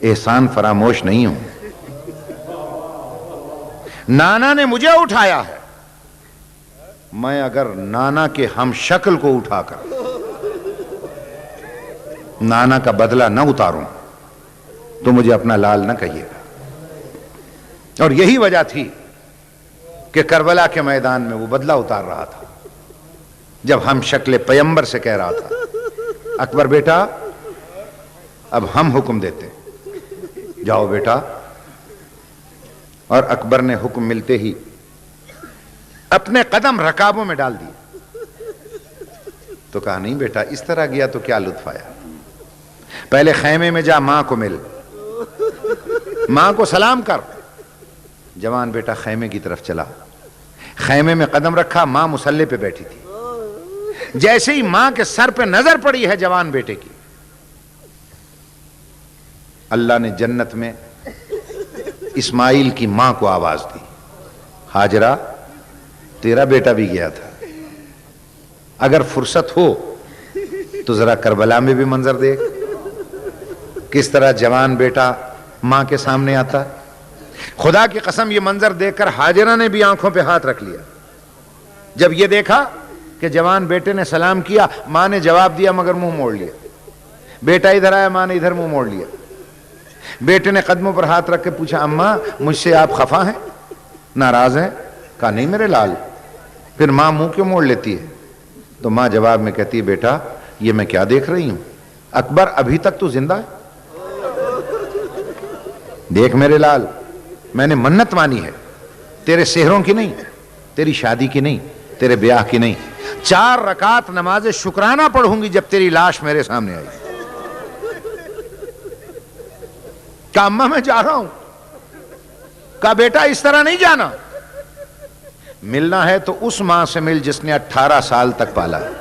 احسان فراموش نہیں ہوں. نانا نے مجھے اٹھایا ہے, میں اگر نانا کے ہم شکل کو اٹھا کر نانا کا بدلہ نہ اتاروں تو مجھے اپنا لال نہ کہیے گا. اور یہی وجہ تھی کہ کربلا کے میدان میں وہ بدلہ اتار رہا تھا جب ہم شکل پیمبر سے کہہ رہا تھا اکبر بیٹا اب ہم حکم دیتے, جاؤ بیٹا. اور اکبر نے حکم ملتے ہی اپنے قدم رکابوں میں ڈال دیے. تو کہا نہیں بیٹا اس طرح گیا تو کیا لطف آیا, پہلے خیمے میں جا ماں کو مل, ماں کو سلام کر. جوان بیٹا خیمے کی طرف چلا, خیمے میں قدم رکھا, ماں مصلی پہ بیٹھی تھی. جیسے ہی ماں کے سر پہ نظر پڑی ہے جوان بیٹے کی, اللہ نے جنت میں اسماعیل کی ماں کو آواز دی, ہاجرہ تیرا بیٹا بھی گیا تھا, اگر فرصت ہو تو ذرا کربلا میں بھی منظر دیکھ کس طرح جوان بیٹا ماں کے سامنے آتا. خدا کی قسم یہ منظر دیکھ کر ہاجرہ نے بھی آنکھوں پہ ہاتھ رکھ لیا. جب یہ دیکھا کہ جوان بیٹے نے سلام کیا, ماں نے جواب دیا مگر منہ موڑ لیا. بیٹا ادھر آیا, ماں نے ادھر منہ موڑ لیا. بیٹے نے قدموں پر ہاتھ رکھ کے پوچھا اماں مجھ سے آپ خفا ہیں, ناراض ہیں؟ کہا نہیں میرے لال. پھر ماں منہ کیوں موڑ لیتی ہے؟ تو ماں جواب میں کہتی ہے بیٹا یہ میں کیا دیکھ رہی ہوں, اکبر ابھی تک تو زندہ ہے. دیکھ میرے لال میں نے منت مانی ہے, تیرے سحروں کی نہیں, تیری شادی کی نہیں, تیرے بیاہ کی نہیں, 4 رکعت نماز شکرانہ پڑھوں گی جب تیری لاش میرے سامنے آئی. کہا اماں میں جا رہا ہوں. کہا بیٹا اس طرح نہیں جانا, ملنا ہے تو اس ماں سے مل جس نے 18 سال تک پالا ہے,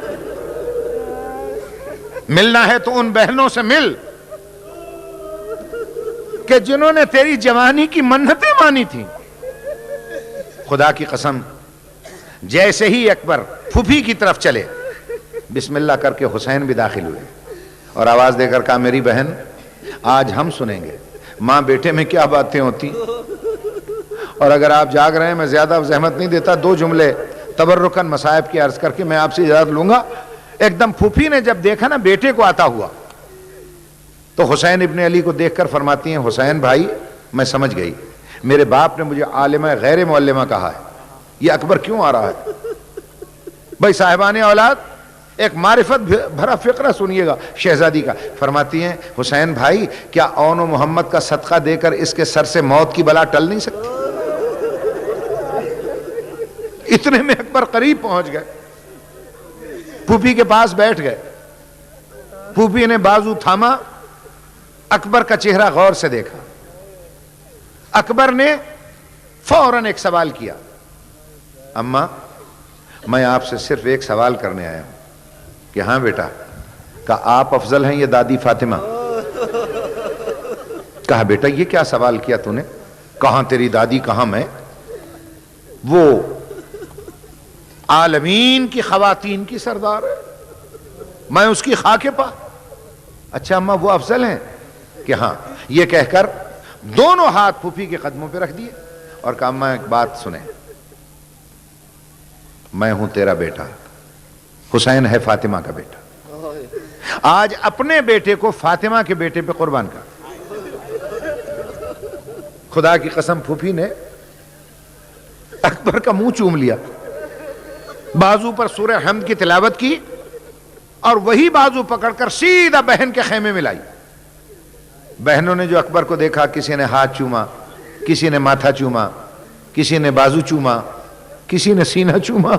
ملنا ہے تو ان بہنوں سے مل کہ جنہوں نے تیری جوانی کی منتیں مانی تھیں. خدا کی قسم جیسے ہی اکبر پھوپھی کی طرف چلے بسم اللہ کر کے حسین بھی داخل ہوئے اور آواز دے کر کہا میری بہن آج ہم سنیں گے ماں بیٹے میں کیا باتیں ہوتی, اور اگر آپ جاگ رہے ہیں میں زیادہ زحمت نہیں دیتا, 2 جملے تبرکن مصائب کی عرض کر کے میں آپ سے اجازت لوں گا. ایک دم پھوپھی نے جب دیکھا نا بیٹے کو آتا ہوا تو حسین ابن علی کو دیکھ کر فرماتی ہیں حسین بھائی میں سمجھ گئی, میرے باپ نے مجھے عالمہ غیر معلمہ کہا ہے, یہ اکبر کیوں آ رہا ہے؟ بھائی صاحبان اولاد ایک معرفت بھرا فقرہ سنیے گا شہزادی کا. فرماتی ہیں حسین بھائی کیا اون و محمد کا صدقہ دے کر اس کے سر سے موت کی بلا ٹل نہیں سکتی؟ اتنے میں اکبر قریب پہنچ گئے, پھوپھی کے پاس بیٹھ گئے. پھوپھی نے بازو تھاما, اکبر کا چہرہ غور سے دیکھا. اکبر نے فوراً ایک سوال کیا, اماں میں آپ سے صرف ایک سوال کرنے آیا ہوں. کہ ہاں بیٹا. کہا آپ افضل ہیں یا دادی فاطمہ؟ کہا بیٹا یہ کیا سوال کیا تو نے, کہاں تیری دادی کہاں میں, وہ عالمین کی خواتین کی سردار ہے, میں اس کی خاک پا. اچھا اماں وہ افضل ہیں؟ کہ ہاں. یہ کہہ کر دونوں ہاتھ پھوپھی کے قدموں پہ رکھ دیے اور کہا اماں ایک بات سنیں, میں ہوں تیرا بیٹا, حسین ہے فاطمہ کا بیٹا, آج اپنے بیٹے کو فاطمہ کے بیٹے پہ قربان کر. خدا کی قسم پھوپھی نے اکبر کا منہ چوم لیا, بازو پر سورہ حمد کی تلاوت کی اور وہی بازو پکڑ کر سیدھا بہن کے خیمے میں لائی. بہنوں نے جو اکبر کو دیکھا کسی نے ہاتھ چوما, کسی نے ماتھا چوما, کسی نے بازو چوما, کسی نے سینہ چوما.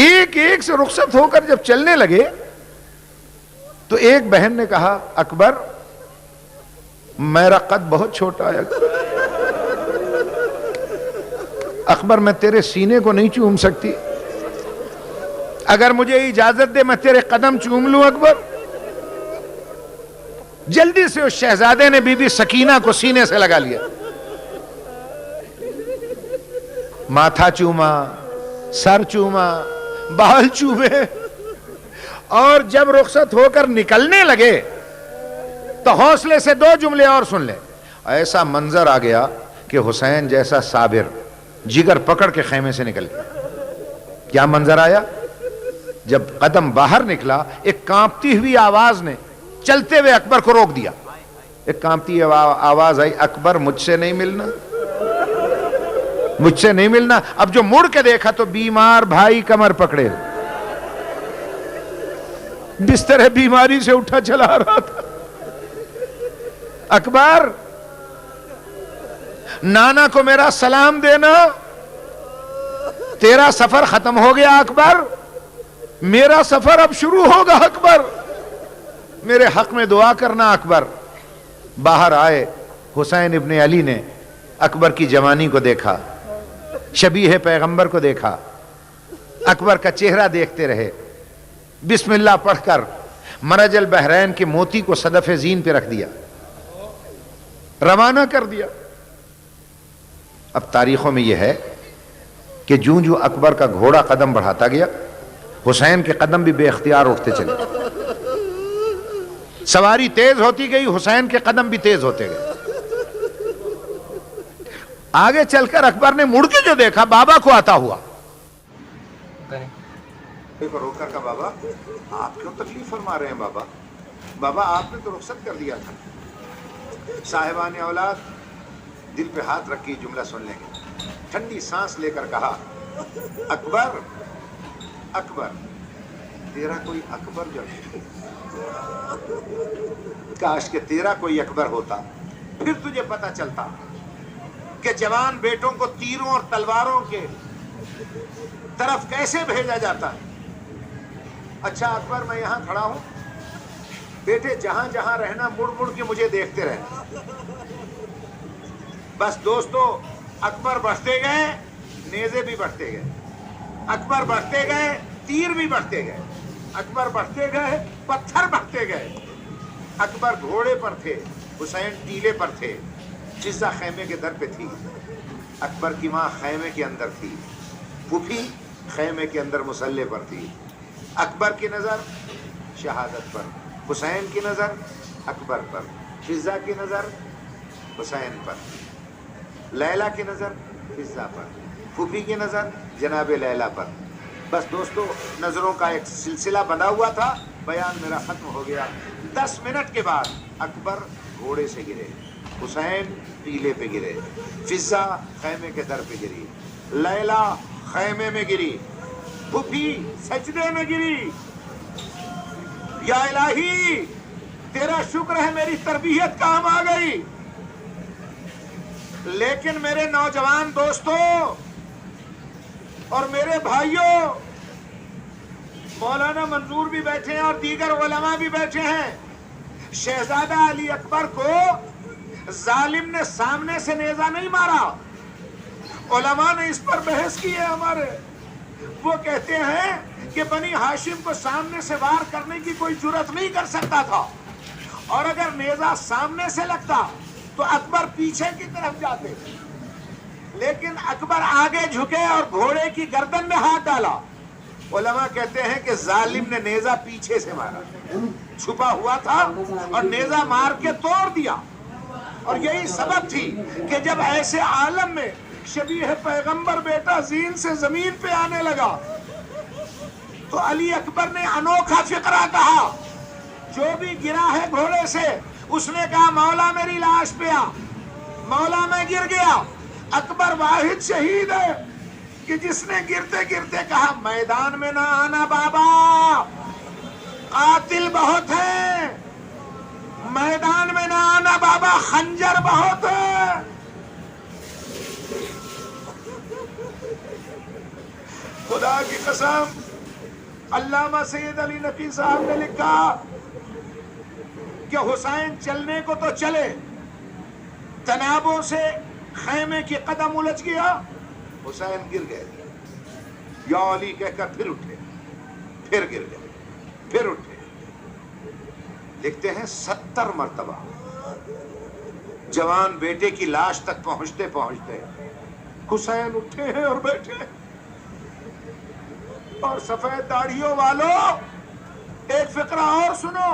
ایک ایک سے رخصت ہو کر جب چلنے لگے تو ایک بہن نے کہا, اکبر میرا قد بہت چھوٹا ہے, اکبر میں تیرے سینے کو نہیں چوم سکتی, اگر مجھے اجازت دے میں تیرے قدم چوم لوں اکبر. جلدی سے اس شہزادے نے بی بی سکینہ کو سینے سے لگا لیا, ماتھا چوما, سر چوما, بال چومے, اور جب رخصت ہو کر نکلنے لگے تو حوصلے سے 2 جملے اور سن لیں. ایسا منظر آ گیا کہ حسین جیسا صابر جگر پکڑ کے خیمے سے نکل گیا. کیا منظر آیا؟ جب قدم باہر نکلا ایک کانپتی ہوئی آواز نے چلتے ہوئے اکبر کو روک دیا. ایک کانپتی آواز آئی, اکبر مجھ سے نہیں ملنا, مجھ سے نہیں ملنا. اب جو مڑ کے دیکھا تو بیمار بھائی کمر پکڑے, بستر بیماری سے اٹھا چلا رہا تھا. اکبر نانا کو میرا سلام دینا, تیرا سفر ختم ہو گیا اکبر, میرا سفر اب شروع ہوگا اکبر, میرے حق میں دعا کرنا اکبر. باہر آئے حسین ابن علی نے اکبر کی جوانی کو دیکھا, شبیہ پیغمبر کو دیکھا, اکبر کا چہرہ دیکھتے رہے, بسم اللہ پڑھ کر مرج البحرین کے موتی کو صدف زین پہ رکھ دیا, روانہ کر دیا. اب تاریخوں میں یہ ہے کہ جوں جوں اکبر کا گھوڑا قدم بڑھاتا گیا حسین کے قدم بھی بے اختیار اٹھتے چلے. سواری تیز ہوتی گئی, حسین کے قدم بھی تیز ہوتے گئے. آگے چل کر اکبر نے مڑ کے جو دیکھا بابا کو آتا ہوا. روک کر کہا, بابا آپ کیوں تکلیف فرما رہے ہیں؟ بابا بابا آپ نے تو رخصت کر دیا تھا. صاحبان اولاد دل پہ ہاتھ رکھ کے جملہ سن لیں گے. ٹھنڈی سانس لے کر کہا, اکبر اکبر تیرا کوئی اکبر جو ہے, کاش کہ تیرا کوئی اکبر ہوتا, پھر تجھے پتا چلتا کہ جوان بیٹوں کو تیروں اور تلواروں کے طرف کیسے بھیجا جاتا ہے. اچھا اکبر میں یہاں کھڑا ہوں, بیٹے جہاں جہاں رہنا مڑ مڑ کے مجھے دیکھتے رہنا. بس دوستو اکبر بڑھتے گئے, نیزے بھی بڑھتے گئے, اکبر بڑھتے گئے, تیر بھی بڑھتے گئے, اکبر بڑھتے گئے, پتھر بڑھتے گئے. اکبر گھوڑے پر تھے, حسین ٹیلے پر تھے. فضہ خیمے کے در پہ تھی, اکبر کی ماں خیمے کے اندر تھی, پھوپھی خیمے کے اندر مسلح پر تھی. اکبر کی نظر شہادت پر, حسین کی نظر اکبر پر, فضہ کی نظر حسین پر, لیلا کی نظر فضہ پر, پھوپھی کی نظر جناب لیلا پر. بس دوستو نظروں کا ایک سلسلہ بنا ہوا تھا. بیان میرا ختم ہو گیا. 10 منٹ کے بعد اکبر گھوڑے سے گرے, حسین ٹیلے پہ گرے, فضہ خیمے کے در پہ گری, لیلا خیمے میں گری, پھوپھی سجدے میں گری. یا الہی تیرا شکر ہے میری تربیت کام آ گئی. لیکن میرے نوجوان دوستوں اور میرے بھائیوں, مولانا منظور بھی بیٹھے ہیں اور دیگر علماء بھی بیٹھے ہیں. شہزادہ علی اکبر کو ظالم نے سامنے سے نیزہ نہیں مارا. علماء نے اس پر بحث کی ہے ہمارے. وہ کہتے ہیں کہ بنی ہاشم کو سامنے سے وار کرنے کی کوئی جرات نہیں کر سکتا تھا, اور اگر نیزہ سامنے سے لگتا تو اکبر پیچھے کی طرف جاتے, لیکن اکبر آگے جھکے اور گھوڑے کی گردن میں ہاتھ ڈالا. علماء کہتے ہیں کہ ظالم نے نیزہ پیچھے سے مارا, چھپا ہوا تھا اور نیزہ مار کے توڑ دیا. اور یہی سبب تھی کہ جب ایسے عالم میں شبیہ پیغمبر بیٹا زین سے زمین پہ آنے لگا تو علی اکبر نے انوکھا فقرہ کہا. جو بھی گرا ہے گھوڑے سے اس نے کہا, مولا میری لاش پہ آ. مولا میں گر گیا. اکبر واحد شہید ہے کہ جس نے گرتے گرتے کہا, میدان میں نہ آنا بابا, قاتل بہت ہیں, میدان میں نہ آنا بابا، خنجر بہت ہے. خدا کی قسم علامہ سید علی نقی صاحب نے لکھا کہ حسین چلنے کو تو چلے، تنابوں سے خیمے کی قدم الجھ گیا، حسین گر گئے، یا علی کہہ کر پھر اٹھے، پھر گر گئے، پھر اٹھے. لکھتے ہیں 70 مرتبہ جوان بیٹے کی لاش تک پہنچتے پہنچتے حسین اٹھے ہیں اور بیٹھے ہیں. اور سفید داڑھیوں والوں ایک فقرہ اور سنو.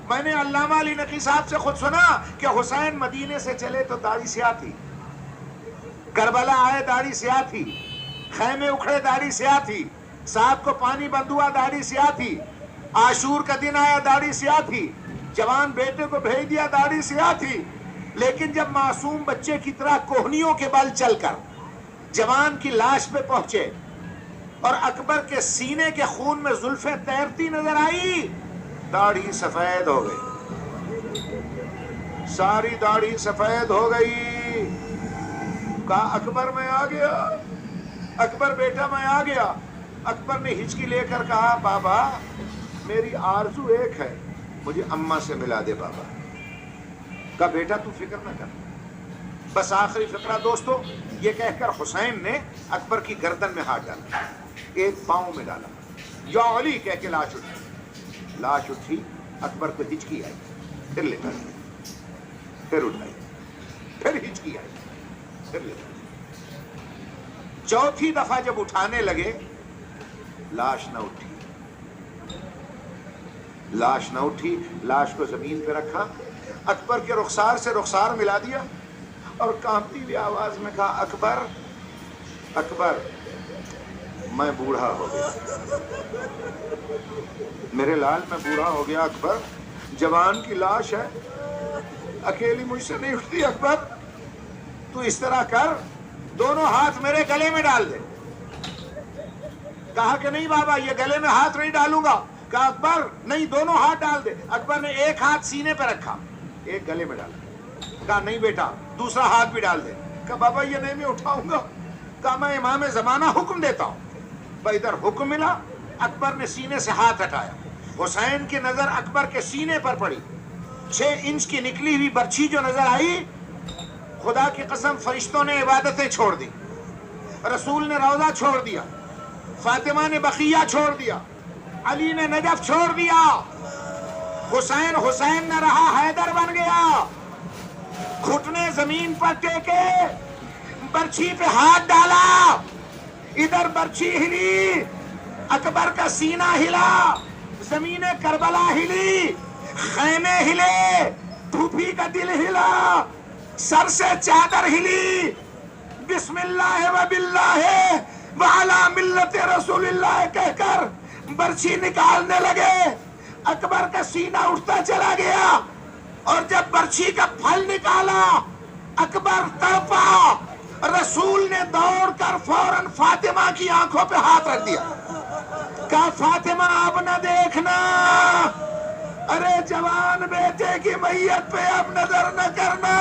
میں نے علامہ علی نقی صاحب سے خود سنا کہ حسین مدینے سے چلے تو داڑھی سیاہ تھی، کربلا آئے داڑھی سیاہ تھی، خیمے اکھڑے داڑھی سیاہ تھی، صاحب کو پانی بند ہوا داڑھی سیاہ تھی، عاشور کا دن آیا داڑھی سیاہ تھی، جوان بیٹے کو بھیج دیا داڑھی سیاہ تھی. لیکن جب معصوم بچے کی طرح کوہنیوں کے بل چل کر جوان کی لاش پہ پہنچے اور اکبر کے سینے کے خون میں زلفیں تیرتی نظر آئی، داڑھی سفید ہو گئی، ساری داڑھی سفید ہو گئی. کہا اکبر میں آ گیا، اکبر بیٹا میں آ گیا. اکبر نے ہچکی لے کر کہا بابا میری آرزو ایک ہے، مجھے اماں سے ملا دے بابا. کہا بیٹا تو فکر نہ کر. بس آخری فقرہ دوستو یہ کہہ کر حسین نے اکبر کی گردن میں ہاتھ ڈالا، ایک پاؤں میں ڈالا، یا علی کہہ کے لاش اٹھی. لاش اٹھی، اکبر کو ہچکی آئی، پھر لٹا دیا، پھر اٹھائی، پھر ہچکی آئی، پھر لٹا دیا. چوتھی دفعہ جب اٹھانے لگے لاش نہ اٹھی، لاش نہ اٹھی. لاش کو زمین پہ رکھا، اکبر کے رخسار سے رخسار ملا دیا اور کانپتی ہوئی آواز میں کہا اکبر اکبر میں بوڑھا ہو گیا، میرے لال میں بوڑھا ہو گیا. اکبر جوان کی لاش ہے، اکیلی مجھ سے نہیں اٹھتی. اکبر تو اس طرح کر، دونوں ہاتھ میرے گلے میں ڈال دے. کہا کہ نہیں بابا یہ گلے میں ہاتھ نہیں ڈالوں گا. کہا اکبر نہیں دونوں ہاتھ ڈال دے. اکبر نے ایک ہاتھ سینے پہ رکھا، ایک گلے میں ڈالا. کہا نہیں بیٹا دوسرا ہاتھ بھی ڈال دے. کہا بابا یہ نہیں میں اٹھاؤں گا. کہا میں امام زمانہ حکم دیتا ہوں. ادھر حکم ملا، اکبر نے سینے سے ہاتھ ہٹایا. حسین کی نظر اکبر کے سینے پر پڑی، 6 انچ کی نکلی ہوئی برچھی جو نظر آئی، خدا کی قسم فرشتوں نے عبادتیں چھوڑ دی، رسول نے روضہ چھوڑ دیا، فاطمہ نے بقیہ چھوڑ دیا، علی نے نجف چھوڑ دیا. حسین حسین نہ رہا، حیدر بن گیا. گھٹنے زمین پر ٹیکے، برچھی پہ ہاتھ ڈالا، ادھر برچھی ہلی، اکبر کا سینہ ہلا، زمین کربلا ہلی، خیمے ہلے، پھوپھی کا دل ہلا، سر سے چادر ہلی. بسم اللہ و باللہ وعلی ملت رسول اللہ کہہ کر برچھی نکالنے لگے. اکبر کا سینہ اٹھتا چلا گیا اور جب برچھی کا پھل نکالا اکبر تڑپا. رسول نے دوڑ کر فوراً فاطمہ کی آنکھوں پہ ہاتھ رکھ دیا. کہا فاطمہ اب نہ دیکھنا، ارے جوان بیٹے کی میت پہ اب نظر نہ کرنا.